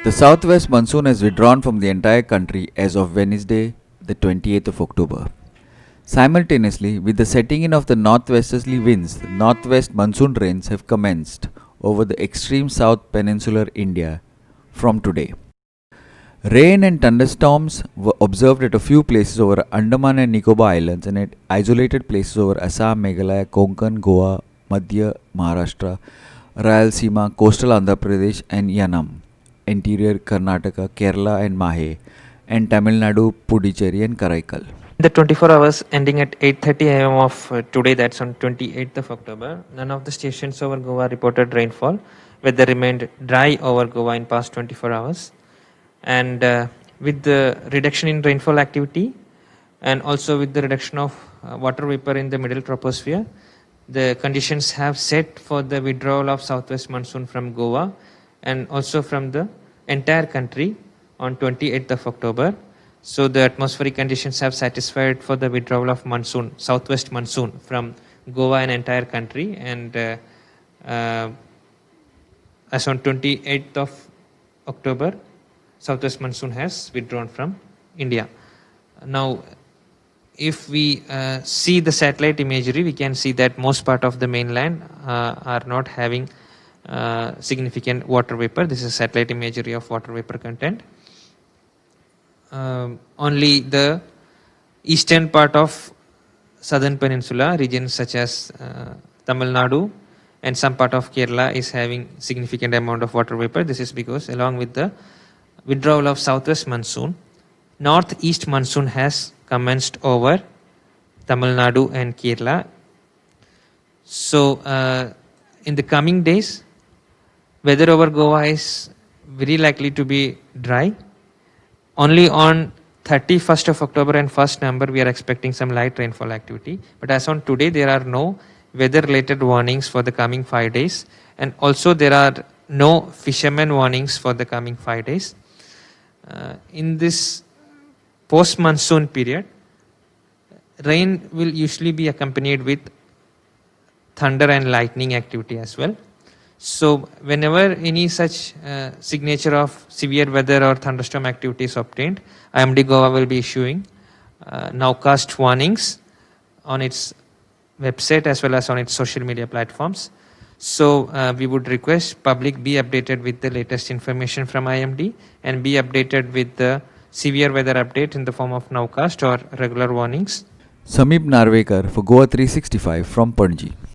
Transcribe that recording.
The southwest monsoon has withdrawn from the entire country as of Wednesday, the 28th of October. Simultaneously, with the setting in of the northwesterly winds, the northwest monsoon rains have commenced over the extreme south peninsular India from today. Rain and thunderstorms were observed at a few places over Andaman and Nicobar Islands and at isolated places over Assam, Meghalaya, Konkan, Goa, Madhya Maharashtra, Rayalaseema, coastal Andhra Pradesh and Yanam, interior Karnataka, Kerala and Mahe, and Tamil Nadu, Puducherry and Karaikal. In the 24 hours ending at 8:30 am of today, that's on 28th of October, none of the stations over Goa reported rainfall. Weather remained dry over Goa in past 24 hours. And with the reduction in rainfall activity and also with the reduction of water vapor in the middle troposphere, the conditions have set for the withdrawal of southwest monsoon from Goa and also from the entire country on 28th of October. So the atmospheric conditions have satisfied for the withdrawal of monsoon, southwest monsoon from Goa and entire country. And as on 28th of October, southwest monsoon has withdrawn from India. Now, if we see the satellite imagery, we can see that most part of the mainland are not having significant water vapor. This is satellite imagery of water vapor content. Only the eastern part of southern peninsula, regions such as Tamil Nadu and some part of Kerala is having significant amount of water vapor. This is because along with the withdrawal of southwest monsoon, northeast monsoon has commenced over Tamil Nadu and Kerala. So in the coming days, weather over Goa is very likely to be dry. Only on 31st of October and 1st November, we are expecting some light rainfall activity. But as on today, there are no weather-related warnings for the coming 5 days. And also there are no fishermen warnings for the coming 5 days. In this post-monsoon period, rain will usually be accompanied with thunder and lightning activity as well. So whenever any such signature of severe weather or thunderstorm activity is obtained, IMD Goa will be issuing nowcast warnings on its website as well as on its social media platforms. So we would request public be updated with the latest information from IMD and be updated with the severe weather update in the form of nowcast or regular warnings. Samip Narvekar for Goa 365 from Panji.